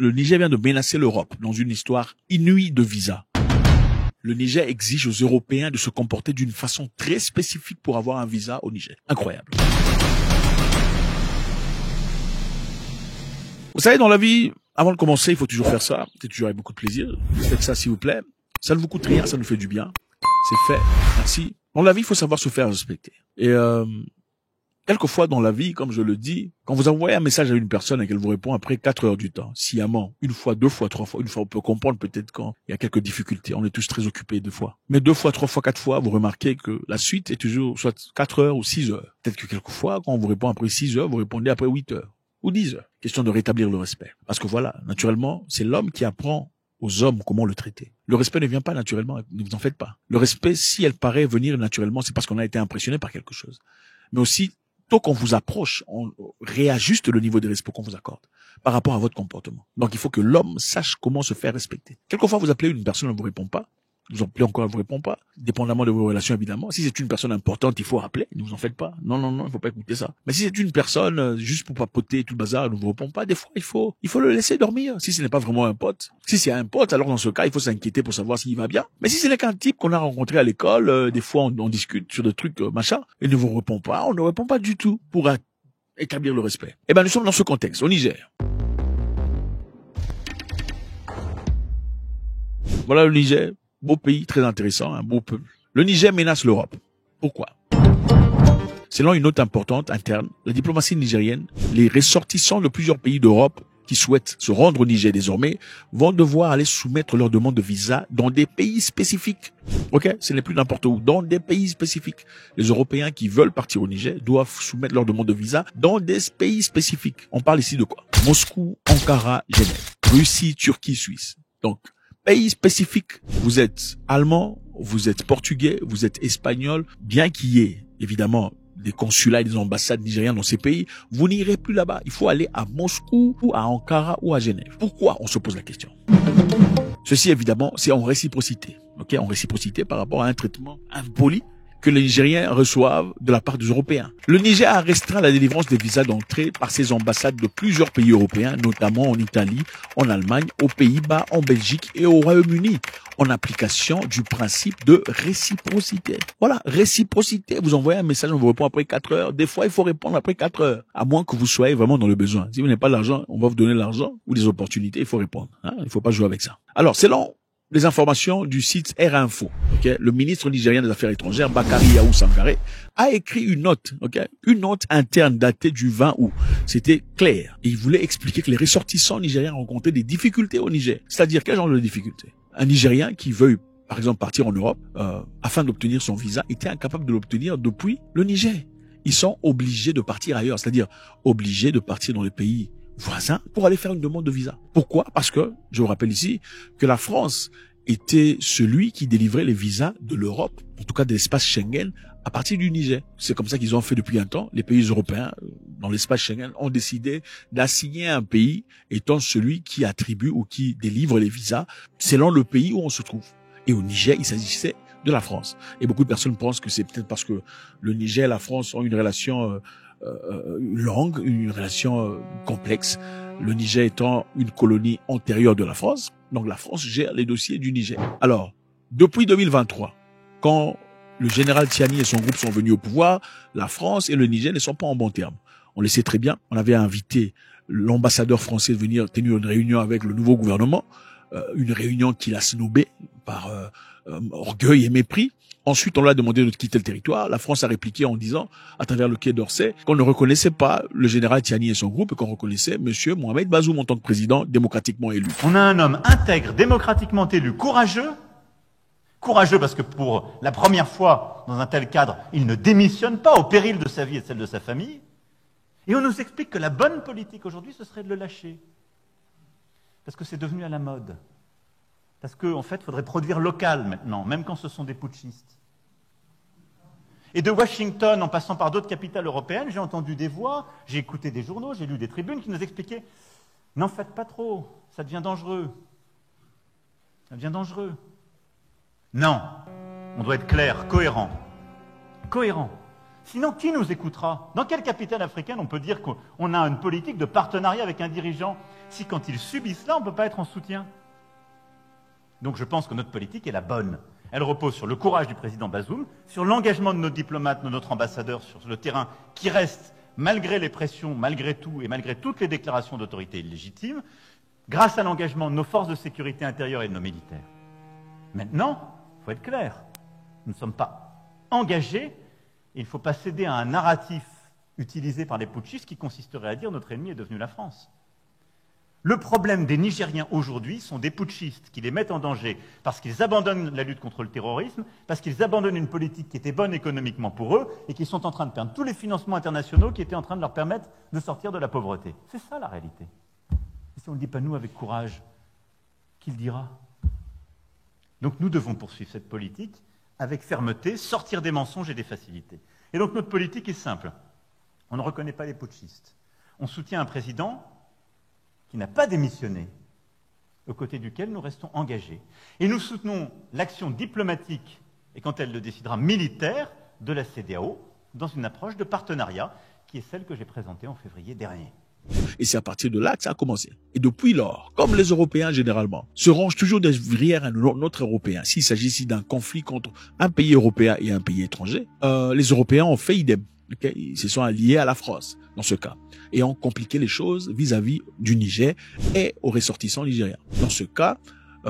le Niger vient de menacer l'Europe dans une histoire inouïe de visa. Le Niger exige aux Européens de se comporter d'une façon très spécifique pour avoir un visa au Niger. Incroyable. Vous savez, dans la vie, avant de commencer, il faut toujours faire ça. C'est toujours avec beaucoup de plaisir. Faites ça, s'il vous plaît. Ça ne vous coûte rien, ça nous fait du bien. C'est fait. Merci. Dans la vie, il faut savoir se faire respecter. Et quelquefois dans la vie, comme je le dis, quand vous envoyez un message à une personne et qu'elle vous répond après 4 heures du temps, sciemment, une fois, 2 fois, 3 fois, une fois, on peut comprendre peut-être quand il y a quelques difficultés. On est tous très occupés 2 fois. Mais 2 fois, 3 fois, 4 fois, vous remarquez que la suite est toujours soit 4 heures ou 6 heures. Peut-être que quelquefois, quand on vous répond après 6 heures, vous répondez après 8 heures ou 10 heures. Question de rétablir le respect. Parce que voilà, naturellement, c'est l'homme qui apprend aux hommes comment le traiter. Le respect ne vient pas naturellement, ne vous en faites pas. Le respect, si elle paraît venir naturellement, c'est parce qu'on a été impressionné par quelque chose. Mais aussi, tôt qu'on vous approche, on réajuste le niveau de respect qu'on vous accorde par rapport à votre comportement. Donc il faut que l'homme sache comment se faire respecter. Quelquefois, vous appelez une personne, elle ne vous répond pas. Vous appelez encore, elle ne vous répond pas. Dépendamment de vos relations, évidemment. Si c'est une personne importante, il faut rappeler. Ne vous en faites pas. Non, il ne faut pas écouter ça. Mais si c'est une personne, juste pour papoter tout le bazar, elle ne vous répond pas, des fois, il faut le laisser dormir. Si ce n'est pas vraiment un pote. Si c'est un pote, alors dans ce cas, il faut s'inquiéter pour savoir s'il va bien. Mais si ce n'est qu'un type qu'on a rencontré à l'école, des fois, on discute sur des trucs, machin, et ne vous répond pas, on ne répond pas du tout pour établir le respect. Eh ben, nous sommes dans ce contexte, au Niger. Voilà le Niger. Beau pays, très intéressant, un beau peuple. Le Niger menace l'Europe. Pourquoi? Selon une note importante interne, la diplomatie nigérienne, les ressortissants de plusieurs pays d'Europe qui souhaitent se rendre au Niger désormais vont devoir aller soumettre leur demande de visa dans des pays spécifiques. Ok? Ce n'est plus n'importe où. Dans des pays spécifiques. Les Européens qui veulent partir au Niger doivent soumettre leur demande de visa dans des pays spécifiques. On parle ici de quoi? Moscou, Ankara, Genève, Russie, Turquie, Suisse. Donc, pays spécifiques. Vous êtes allemand, vous êtes portugais, vous êtes espagnol, bien qu'il y ait évidemment des consulats et des ambassades nigériennes dans ces pays, vous n'irez plus là-bas. Il faut aller à Moscou ou à Ankara ou à Genève. Pourquoi? On se pose la question. Ceci évidemment, c'est en réciprocité. Ok, en réciprocité par rapport à un traitement impoli que les Nigériens reçoivent de la part des Européens. Le Niger a restreint la délivrance des visas d'entrée par ses ambassades de plusieurs pays européens, notamment en Italie, en Allemagne, aux Pays-Bas, en Belgique et au Royaume-Uni, en application du principe de réciprocité. Voilà, réciprocité. Vous envoyez un message, on vous répond après 4 heures. Des fois, il faut répondre après 4 heures, à moins que vous soyez vraiment dans le besoin. Si vous n'avez pas l'argent, on va vous donner l'argent ou des opportunités, il faut répondre. Il ne faut pas jouer avec ça. Alors, selon les informations du site Air Info, le ministre nigérien des Affaires étrangères, Bakari Yahou Sangaré, a écrit une note, une note interne datée du 20 août. C'était clair. Et il voulait expliquer que les ressortissants nigériens rencontraient des difficultés au Niger. C'est-à-dire, quel genre de difficultés? Un Nigérien qui veut, par exemple, partir en Europe, afin d'obtenir son visa, était incapable de l'obtenir depuis le Niger. Ils sont obligés de partir ailleurs, c'est-à-dire obligés de partir dans les pays voisins pour aller faire une demande de visa. Pourquoi? Parce que, je vous rappelle ici, que la France était celui qui délivrait les visas de l'Europe, en tout cas de l'espace Schengen, à partir du Niger. C'est comme ça qu'ils ont fait depuis un temps. Les pays européens, dans l'espace Schengen, ont décidé d'assigner un pays étant celui qui attribue ou qui délivre les visas selon le pays où on se trouve. Et au Niger, il s'agissait de la France. Et beaucoup de personnes pensent que c'est peut-être parce que le Niger et la France ont une relation longue, une relation complexe. Le Niger étant une colonie antérieure de la France, donc la France gère les dossiers du Niger. Alors, depuis 2023, quand le général Tiani et son groupe sont venus au pouvoir, la France et le Niger ne sont pas en bons termes. On le sait très bien, on avait invité l'ambassadeur français de venir tenir une réunion avec le nouveau gouvernement, une réunion qu'il a snobée par orgueil et mépris. Ensuite, on lui a demandé de quitter le territoire. La France a répliqué en disant, à travers le Quai d'Orsay, qu'on ne reconnaissait pas le général Tiani et son groupe et qu'on reconnaissait monsieur Mohamed Bazoum en tant que président démocratiquement élu. On a un homme intègre, démocratiquement élu, courageux parce que pour la première fois dans un tel cadre, il ne démissionne pas au péril de sa vie et de celle de sa famille. Et on nous explique que la bonne politique aujourd'hui, ce serait de le lâcher. Parce que c'est devenu à la mode. Parce qu'en fait, il faudrait produire local maintenant, même quand ce sont des putschistes. Et de Washington, en passant par d'autres capitales européennes, j'ai entendu des voix, j'ai écouté des journaux, j'ai lu des tribunes qui nous expliquaient « N'en faites pas trop, ça devient dangereux. Ça devient dangereux. » Non, on doit être clair, cohérent. Cohérent. Sinon, qui nous écoutera? Dans quelle capitale africaine on peut dire qu'on a une politique de partenariat avec un dirigeant si quand ils subissent là, on ne peut pas être en soutien? Donc je pense que notre politique est la bonne. Elle repose sur le courage du président Bazoum, sur l'engagement de nos diplomates, de notre ambassadeur sur le terrain, qui reste, malgré les pressions, malgré tout et malgré toutes les déclarations d'autorité illégitimes, grâce à l'engagement de nos forces de sécurité intérieure et de nos militaires. Maintenant, il faut être clair, nous ne sommes pas engagés et il ne faut pas céder à un narratif utilisé par les putschistes qui consisterait à dire notre ennemi est devenu la France. Le problème des Nigériens aujourd'hui sont des putschistes qui les mettent en danger parce qu'ils abandonnent la lutte contre le terrorisme, parce qu'ils abandonnent une politique qui était bonne économiquement pour eux et qui sont en train de perdre tous les financements internationaux qui étaient en train de leur permettre de sortir de la pauvreté. C'est ça la réalité. Et si on ne le dit pas nous avec courage, qui le dira? Donc nous devons poursuivre cette politique avec fermeté, sortir des mensonges et des facilités. Et donc notre politique est simple. On ne reconnaît pas les putschistes. On soutient un président qui n'a pas démissionné, aux côtés duquel nous restons engagés. Et nous soutenons l'action diplomatique, et quand elle le décidera, militaire, de la CEDEAO, dans une approche de partenariat, qui est celle que j'ai présentée en février dernier. Et c'est à partir de là que ça a commencé. Et depuis lors, comme les Européens généralement, se rangent toujours derrière un autre Européen. S'il s'agit ici d'un conflit contre un pays européen et un pays étranger, les Européens ont fait idem. Okay? Ils se sont alliés à la France, dans ce cas, et ont compliqué les choses vis-à-vis du Niger et aux ressortissants nigériens. Dans ce cas,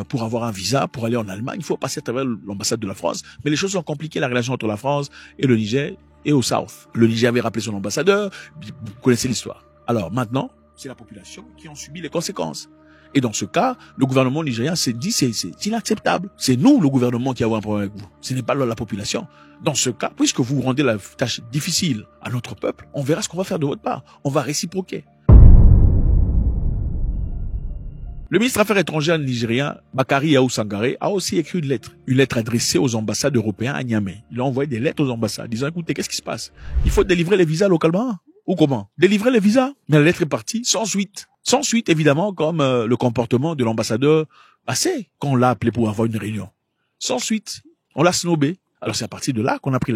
pour avoir un visa, pour aller en Allemagne, il faut passer à travers l'ambassade de la France, mais les choses ont compliqué la relation entre la France et le Niger et au South. Le Niger avait rappelé son ambassadeur, vous connaissez l'histoire. Alors maintenant, c'est la population qui en subit les conséquences. Et dans ce cas, le gouvernement nigérien s'est dit c'est inacceptable. C'est nous, le gouvernement, qui avons un problème avec vous. Ce n'est pas la population. Dans ce cas, puisque vous rendez la tâche difficile à notre peuple, on verra ce qu'on va faire de votre part. On va réciproquer. Le ministre Affaires étrangères nigérien, Bakari Yahou Sangaré, a aussi écrit une lettre adressée aux ambassades européennes à Niamey. Il a envoyé des lettres aux ambassades disant, écoutez, qu'est-ce qui se passe? Il faut délivrer les visas localement. Ou comment? Délivrer les visas? Mais la lettre est partie sans suite. Sans suite, évidemment, comme le comportement de l'ambassadeur passé, quand on l'a appelé pour avoir une réunion. Sans suite. On l'a snobé. Alors c'est à partir de là qu'on a pris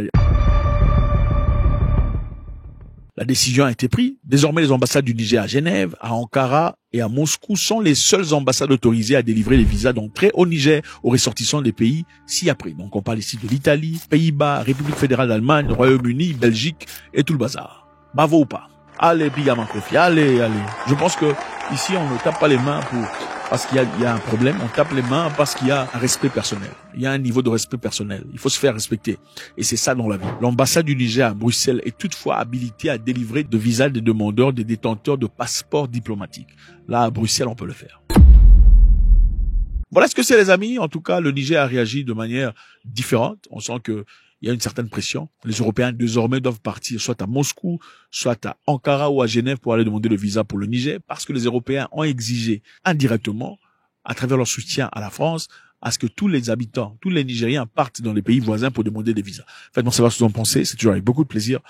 la décision a été prise. Désormais, les ambassades du Niger à Genève, à Ankara et à Moscou sont les seules ambassades autorisées à délivrer les visas d'entrée au Niger aux ressortissants des pays ci-après. Donc on parle ici de l'Italie, Pays-Bas, République fédérale d'Allemagne, Royaume-Uni, Belgique et tout le bazar. Bravo ou pas? Allez, Bigaman Kofi, allez. Je pense que ici, on ne tape pas les mains parce qu'il y a un problème. On tape les mains parce qu'il y a un respect personnel. Il y a un niveau de respect personnel. Il faut se faire respecter. Et c'est ça dans la vie. L'ambassade du Niger à Bruxelles est toutefois habilitée à délivrer de visas des demandeurs, des détenteurs de passeports diplomatiques. Là, à Bruxelles, on peut le faire. Voilà ce que c'est, les amis. En tout cas, le Niger a réagi de manière différente. On sent que il y a une certaine pression. Les Européens, désormais, doivent partir soit à Moscou, soit à Ankara ou à Genève pour aller demander le visa pour le Niger, parce que les Européens ont exigé indirectement, à travers leur soutien à la France, à ce que tous les habitants, tous les Nigériens partent dans les pays voisins pour demander des visas. Faites-moi savoir ce que vous en pensez. C'est toujours avec beaucoup de plaisir